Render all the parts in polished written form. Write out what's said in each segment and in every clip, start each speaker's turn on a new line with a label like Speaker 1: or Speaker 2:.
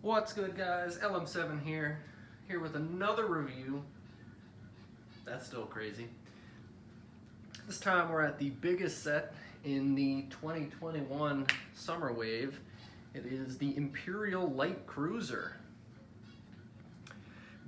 Speaker 1: What's good, guys? LM7 here with another review. That's still crazy. This time we're at the biggest set in the 2021 summer wave. It is the Imperial Light Cruiser,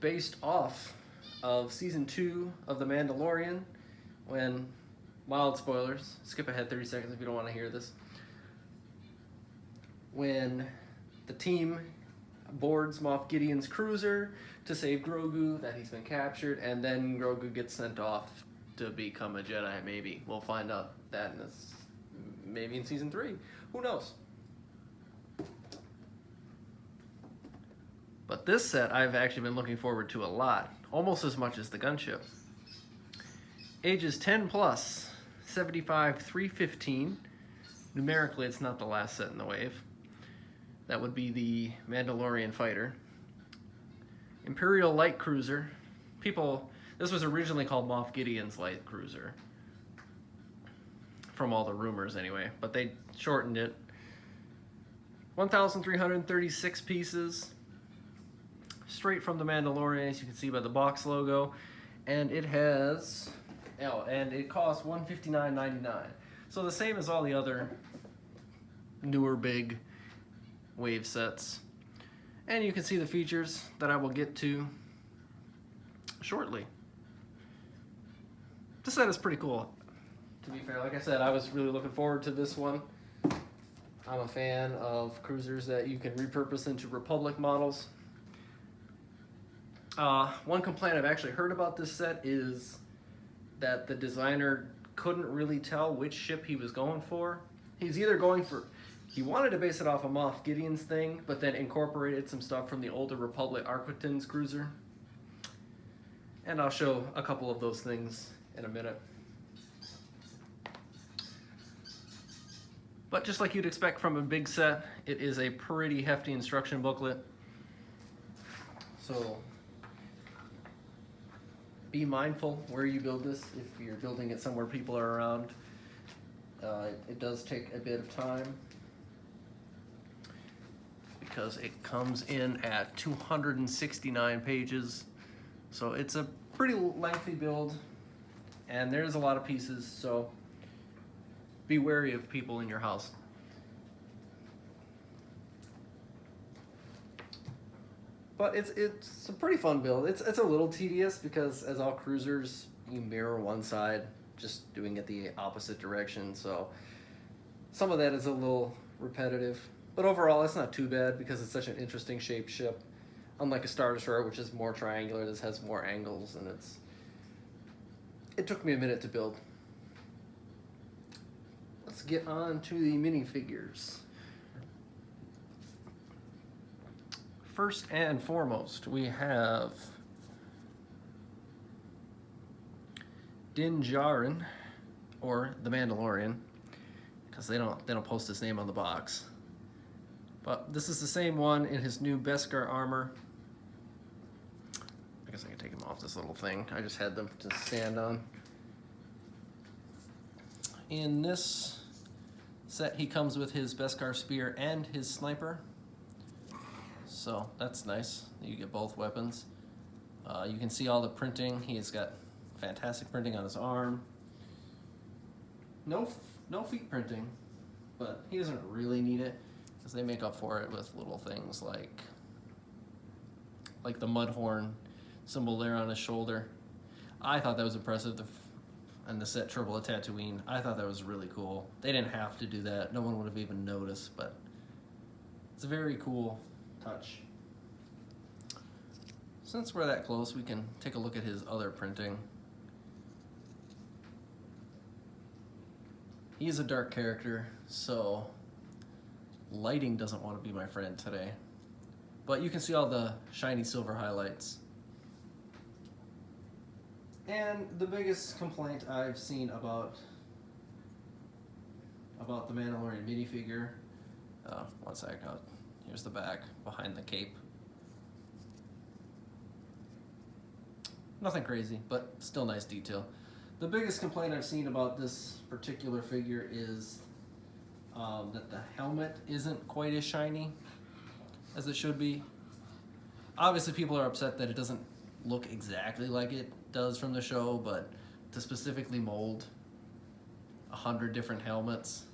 Speaker 1: based off of season 2 of The Mandalorian, when, mild spoilers, skip ahead 30 seconds if you don't want to hear this, when the team boards Moff Gideon's cruiser to save Grogu, that he's been captured, and then Grogu gets sent off to become a Jedi, maybe. We'll find out that in this, maybe in season 3. Who knows? But this set I've actually been looking forward to a lot, almost as much as the gunship. Ages 10 plus, 75 315. Numerically, it's not the last set in the wave. That would be the Mandalorian fighter. Imperial Light Cruiser. This was originally called Moff Gideon's Light Cruiser, from all the rumors anyway, but they shortened it. 1,336 pieces, straight from the Mandalorian, as you can see by the box logo, and it has, and it costs $159.99. So the same as all the other newer big wave sets. And you can see the features that I will get to shortly. This set is pretty cool, to be fair. Like I said, I was really looking forward to this one. I'm a fan of cruisers that you can repurpose into Republic models. One complaint I've actually heard about this set is that the designer couldn't really tell which ship he was going for. He's either going for, he wanted to base it off of Moff Gideon's thing, but then incorporated some stuff from the older Republic Arquitens cruiser. And I'll show a couple of those things in a minute. But just like you'd expect from a big set, it is a pretty hefty instruction booklet. So be mindful where you build this. If you're building it somewhere people are around, it does take a bit of time, because it comes in at 269 pages. So it's a pretty lengthy build, and there's a lot of pieces, so be wary of people in your house. But it's a pretty fun build. It's a little tedious because, as all cruisers, you mirror one side, just doing it the opposite direction. So some of that is a little repetitive. But overall, it's not too bad because it's such an interesting shaped ship. Unlike a Star Destroyer, which is more triangular, this has more angles, and it took me a minute to build. Let's get on to the minifigures. First and foremost, we have Din Djarin, or the Mandalorian, because they don't post his name on the box. But this is the same one in his new Beskar armor. I guess I can take him off this little thing. I just had them to stand on. In this set, he comes with his Beskar spear and his sniper. So that's nice. You get both weapons. You can see all the printing. He's got fantastic printing on his arm. No feet printing, but he doesn't really need it, because they make up for it with little things like the Mudhorn symbol there on his shoulder. I thought that was impressive. And the set Trouble at Tatooine, I thought that was really cool. They didn't have to do that. No one would have even noticed, but it's a very cool touch. Since we're that close, we can take a look at his other printing. He is a dark character, so lighting doesn't want to be my friend today. But you can see all the shiny silver highlights. And the biggest complaint I've seen about the Mandalorian minifigure, one sec, here's the back, behind the cape. Nothing crazy, but still nice detail. The biggest complaint I've seen about this particular figure is that the helmet isn't quite as shiny. as it should be. Obviously, people are upset that it doesn't look exactly like it does from the show, but to specifically mold 100 different helmets,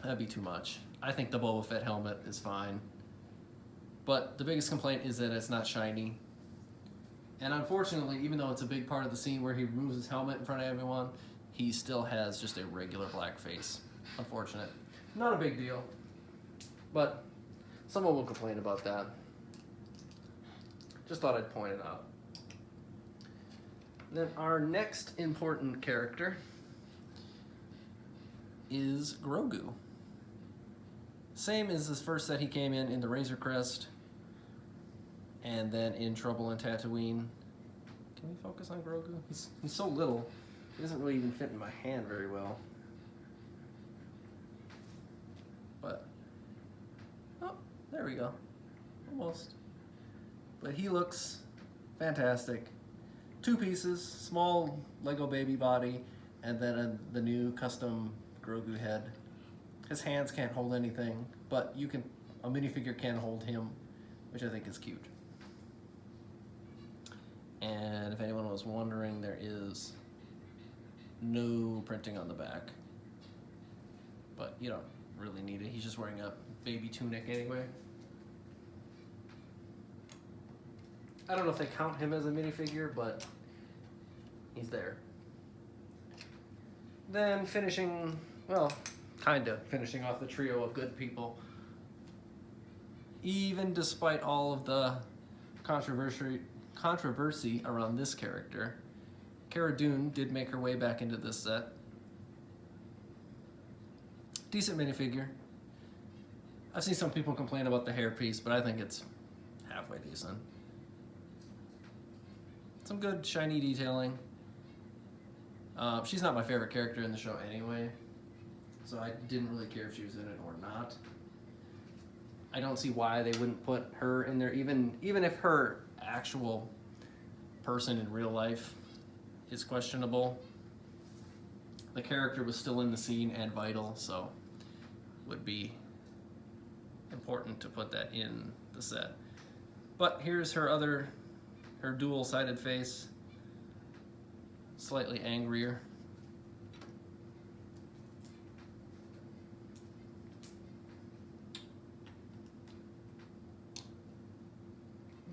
Speaker 1: that'd be too much. I think the Boba Fett helmet is fine, but the biggest complaint is that it's not shiny. And unfortunately, even though it's a big part of the scene where he removes his helmet in front of everyone, he still has just a regular black face. Unfortunate. Not a big deal, but someone will complain about that. Just thought I'd point it out. Then our next important character is Grogu. Same as his first set he came in the Razor Crest, and then in Trouble in Tatooine. Can we focus on Grogu? He's so little, he doesn't really even fit in my hand very well. But, oh, there we go. Almost. But he looks fantastic. 2 pieces, small Lego baby body, and then the new custom Grogu head. His hands can't hold anything, but a minifigure can hold him, which I think is cute. And if anyone was wondering, there is no printing on the back, but you don't really need it. He's just wearing a baby tunic anyway. I don't know if they count him as a minifigure, but he's there. Then finishing off the trio of good people. Even despite all of the controversy around this character, Cara Dune did make her way back into this set. Decent minifigure. I've seen some people complain about the hairpiece, but I think it's halfway decent. Some good shiny detailing. She's not my favorite character in the show anyway, so I didn't really care if she was in it or not. I don't see why they wouldn't put her in there, even if her actual person in real life is questionable. The character was still in the scene and vital, so would be important to put that in the set. But here's her dual-sided face, slightly angrier.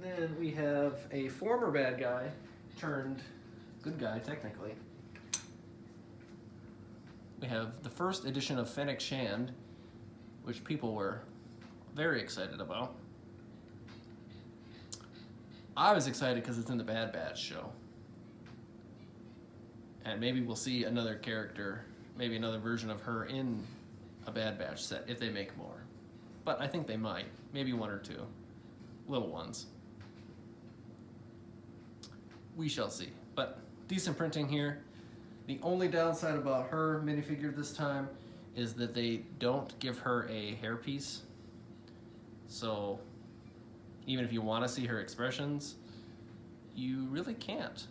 Speaker 1: Then we have a former bad guy turned good guy, technically. We have the first edition of Fennec Shand, which people were very excited about. I was excited because it's in the Bad Batch show. And maybe we'll see another character, maybe another version of her in a Bad Batch set, if they make more. But I think they might. Maybe 1 or 2. Little ones. We shall see. But decent printing here. The only downside about her minifigure this time is that they don't give her a hairpiece. So even if you want to see her expressions, you really can't.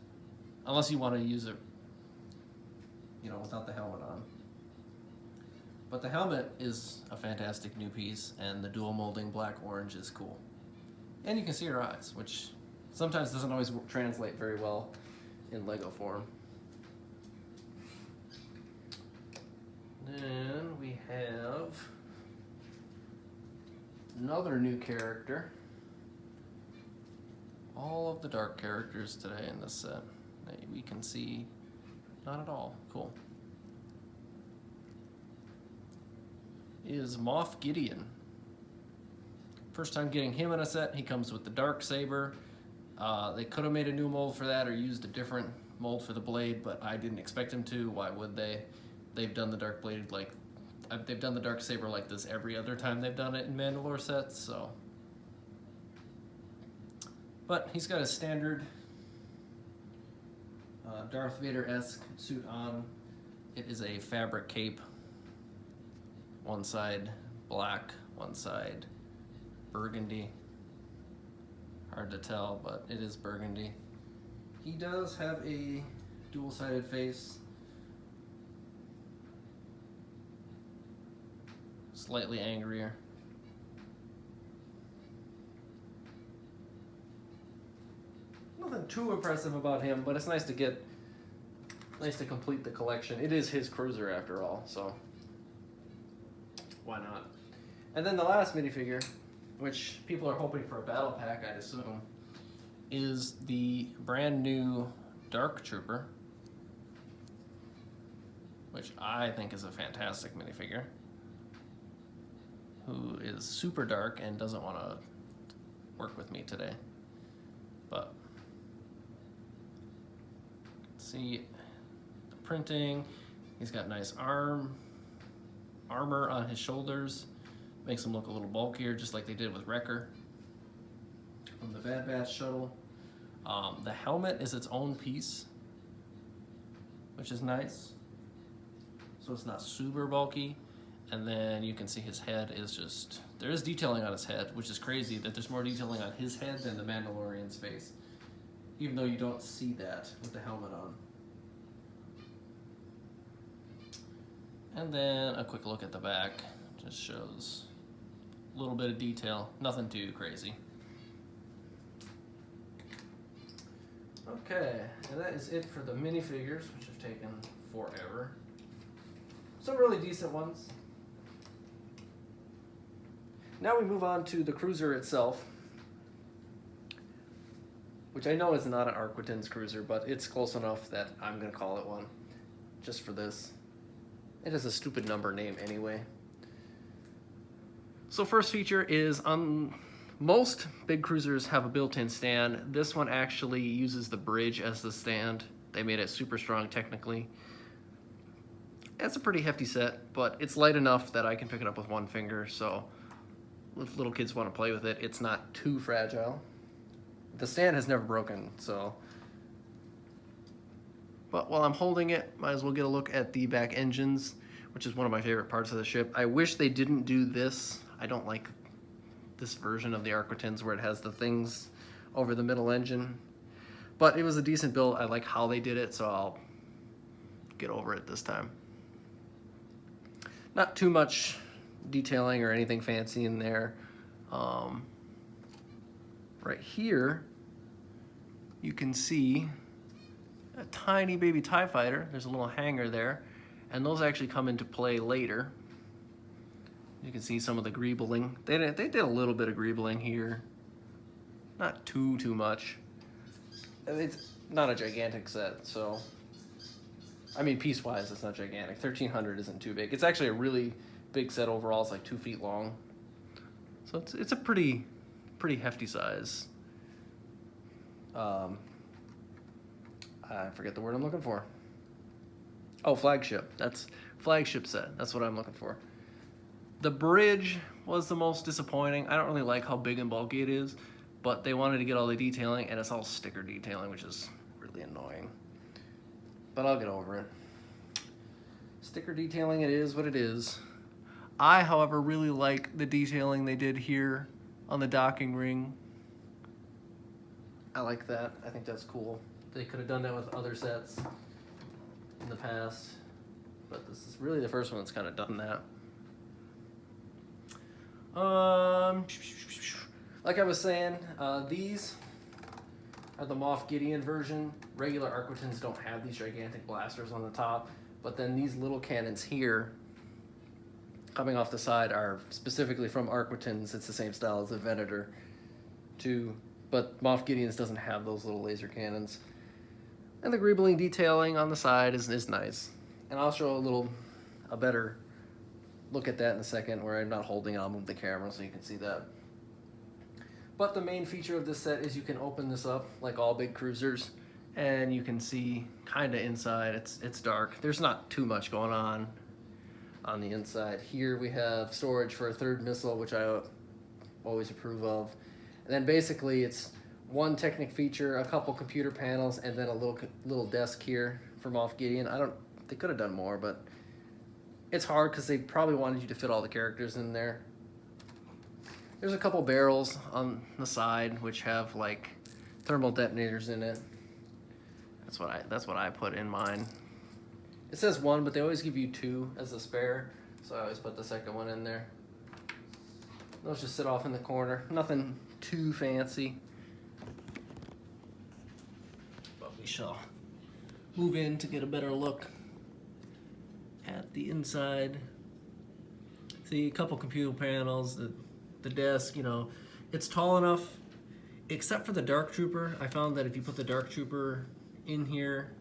Speaker 1: Unless you want to use it, without the helmet on. But the helmet is a fantastic new piece, and the dual molding black-orange is cool. And you can see her eyes, which sometimes doesn't always translate very well in Lego form. Then we have another new character. All of the dark characters today in this set that we can see. Not at all. Cool. Is Moff Gideon. First time getting him in a set. He comes with the dark saber. They could have made a new mold for that or used a different mold for the blade, but I didn't expect him to. Why would they? They've done the dark blade they've done the dark saber like this every other time they've done it in Mandalore sets, so. But he's got a standard Darth Vader-esque suit on. It is a fabric cape. One side black, one side burgundy. Hard to tell, but it is burgundy. He does have a dual-sided face. Slightly angrier. nothing too impressive about him, but it's nice to complete the collection. It is his cruiser after all, so why not? And then the last minifigure, which people are hoping for a battle pack, I'd assume, is the brand new Dark Trooper, which I think is a fantastic minifigure, who is super dark and doesn't want to work with me today. But see the printing, he's got nice armor on his shoulders, makes him look a little bulkier, just like they did with Wrecker from the Bad Batch shuttle. The helmet is its own piece, which is nice, so it's not super bulky. And then you can see his head is just, there is detailing on his head, which is crazy that there's more detailing on his head than the Mandalorian's face, even though you don't see that with the helmet on. And then a quick look at the back, just shows a little bit of detail, nothing too crazy. Okay, and that is it for the minifigures, which have taken forever. Some really decent ones. Now we move on to the cruiser itself, which I know is not an Arquitens cruiser, but it's close enough that I'm going to call it one, just for this. It has a stupid number name anyway. So first feature is, most big cruisers have a built-in stand. This one actually uses the bridge as the stand. They made it super strong technically. It's a pretty hefty set, but it's light enough that I can pick it up with one finger, so if little kids want to play with it, it's not too fragile. The stand has never broken, so. But while I'm holding it, might as well get a look at the back engines, which is one of my favorite parts of the ship. I wish they didn't do this. I don't like this version of the Arquitens where it has the things over the middle engine. But it was a decent build. I like how they did it, so I'll get over it this time. Not too much detailing or anything fancy in there. Right here, you can see a tiny baby TIE fighter. There's a little hangar there, and those actually come into play later. You can see some of the greebling. They did a little bit of greebling here. Not too much. It's not a gigantic set, so. I mean, piece-wise, it's not gigantic. 1,300 isn't too big. It's actually a really big set overall. It's like 2 feet long. So it's a pretty hefty size. I forget the word I'm looking for. Oh, flagship. That's flagship set. That's what I'm looking for. The bridge was the most disappointing. I don't really like how big and bulky it is, but they wanted to get all the detailing, and it's all sticker detailing, which is really annoying. But I'll get over it. Sticker detailing, it is what it is. I, however, really like the detailing they did here on the docking ring. I like that. I think that's cool. They could have done that with other sets in the past, but this is really the first one that's kind of done that. Like I was saying, these are the Moff Gideon version. Regular Arquitens don't have these gigantic blasters on the top, but then these little cannons here coming off the side are specifically from Arquitens. It's the same style as the Venator too, but Moff Gideon's doesn't have those little laser cannons. And the greebling detailing on the side is nice. And I'll show a better look at that in a second where I'm not holding it. I'll move the camera so you can see that. But the main feature of this set is you can open this up like all big cruisers, and you can see kind of inside. It's dark. There's not too much going on the inside. Here we have storage for a third missile, which I always approve of. And then basically it's one Technic feature, a couple computer panels, and then a little desk here for Moff Gideon. They could have done more, but it's hard because they probably wanted you to fit all the characters in there. There's a couple barrels on the side which have like thermal detonators in it. That's what I put in mine. It says one, but they always give you two as a spare, so I always put the second one in there. Those just sit off in the corner. Nothing too fancy. we shall move in to get a better look at the inside. See, a couple computer panels, the desk, you know, it's tall enough, except for the Dark Trooper. I found that if you put the Dark Trooper in here,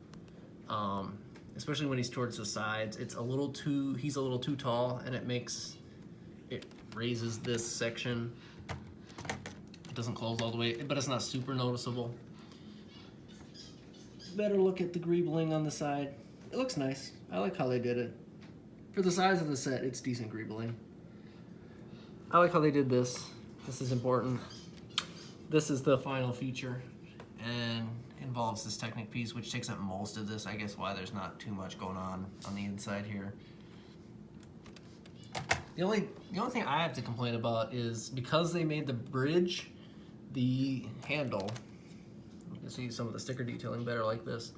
Speaker 1: especially when he's towards the sides, he's a little too tall, and it raises this section. It doesn't close all the way, but it's not super noticeable. Better look at the greebling on the side. It looks nice. I like how they did it. For the size of the set, it's decent greebling. I like how they did this. This is important. This is the final feature and involves this Technic piece, which takes up most of this. I guess why there's not too much going on the inside here. The only thing I have to complain about is because they made the bridge, the handle, you can see some of the sticker detailing better like this.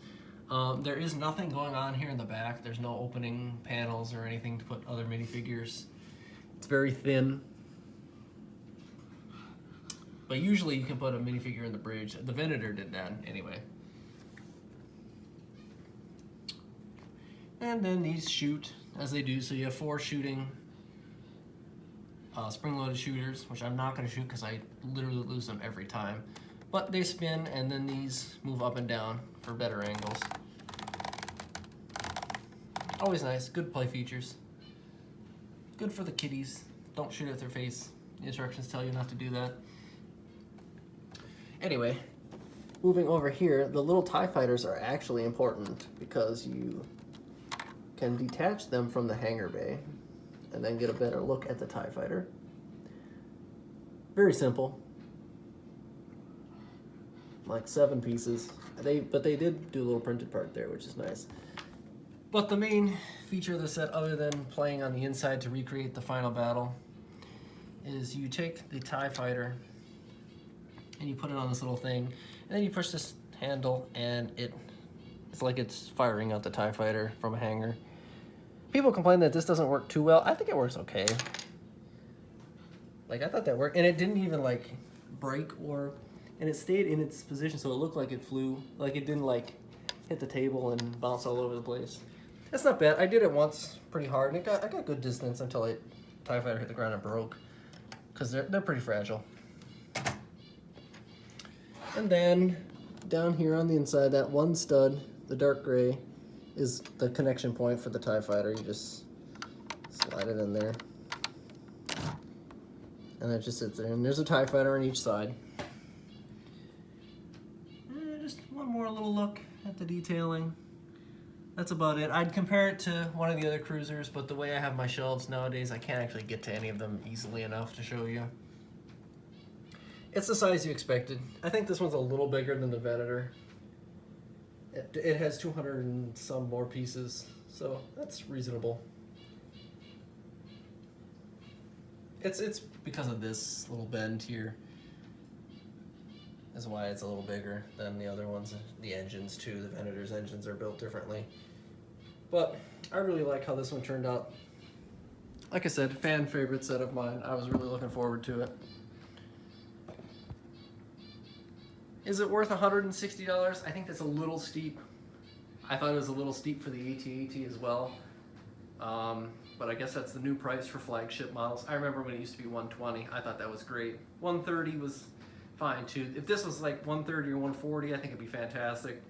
Speaker 1: There is nothing going on here in the back. There's no opening panels or anything to put other minifigures. It's very thin. But usually you can put a minifigure in the bridge. The Venator did that anyway. And then these shoot as they do. So you have 4 shooting spring-loaded shooters, which I'm not going to shoot because I literally lose them every time. But they spin, and then these move up and down for better angles. Always nice. Good play features. Good for the kiddies. Don't shoot at their face. The instructions tell you not to do that. Anyway, moving over here, the little TIE fighters are actually important because you can detach them from the hangar bay and then get a better look at the TIE fighter. Very simple. Like 7 pieces. But they did do a little printed part there, which is nice. But the main feature of the set, other than playing on the inside to recreate the final battle, is you take the TIE fighter and you put it on this little thing, and then you push this handle, and it's like it's firing out the TIE fighter from a hangar. People complain that this doesn't work too well. I think it works okay. Like, I thought that worked, and it didn't even like break, and it stayed in its position, so it looked like it flew. Like, it didn't like hit the table and bounce all over the place. That's not bad. I did it once pretty hard, and I got good distance until TIE fighter hit the ground and broke, because they're pretty fragile. And then down here on the inside, that one stud, the dark gray, is the connection point for the TIE fighter. You just slide it in there. And it just sits there. And there's a TIE fighter on each side. And just one more little look at the detailing. That's about it. I'd compare it to one of the other cruisers, but the way I have my shelves nowadays, I can't actually get to any of them easily enough to show you. It's the size you expected. I think this one's a little bigger than the Venator. It has 200 and some more pieces, so that's reasonable. It's because of this little bend here. That's why it's a little bigger than the other ones. The engines too, the Venator's engines are built differently. But I really like how this one turned out. Like I said, fan favorite set of mine. I was really looking forward to it. Is it worth $160? I think that's a little steep. I thought it was a little steep for the AT-AT as well. But I guess that's the new price for flagship models. I remember when it used to be $120. I thought that was great. $130 was fine too. If this was like $130 or $140, I think it'd be fantastic.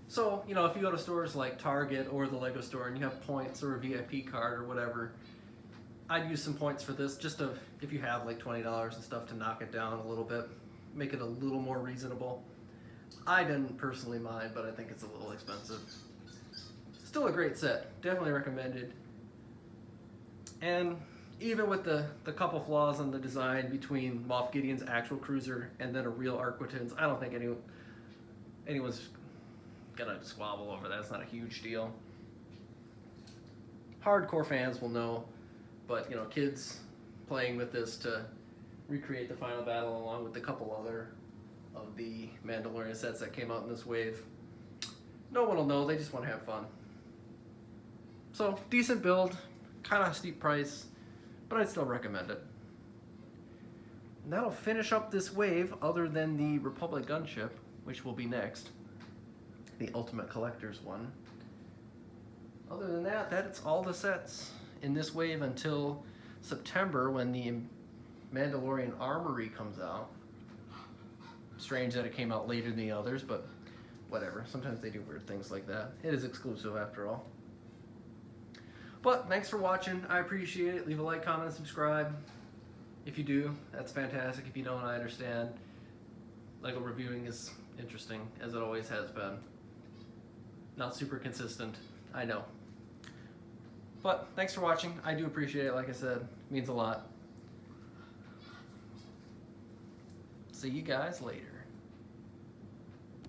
Speaker 1: So, you know, if you go to stores like Target or the Lego store and you have points or a VIP card or whatever, I'd use some points for this just to, if you have like $20 and stuff, to knock it down a little bit. Make it a little more reasonable. I didn't personally mind, but I think it's a little expensive. Still a great set. Definitely recommended. And even with the couple flaws in the design between Moff Gideon's actual cruiser and then a real Arquitens, I don't think anyone's gonna squabble over that. It's not a huge deal. Hardcore fans will know, but you know, kids playing with this to recreate the final battle along with a couple other of the Mandalorian sets that came out in this wave. No one will know, they just want to have fun. So, decent build, kind of steep price, but I'd still recommend it. And that'll finish up this wave, other than the Republic gunship. which will be next. The Ultimate Collector's one. Other than that, that's all the sets in this wave until September when the Mandalorian Armory comes out. Strange that it came out later than the others, but whatever. Sometimes they do weird things like that. It is exclusive after all. But thanks for watching. I appreciate it. Leave a like, comment, and subscribe. If you do, that's fantastic. If you don't, I understand. LEGO reviewing is interesting, as it always has been. Not super consistent, I know. But thanks for watching. I do appreciate it, like I said. It means a lot. See you guys later.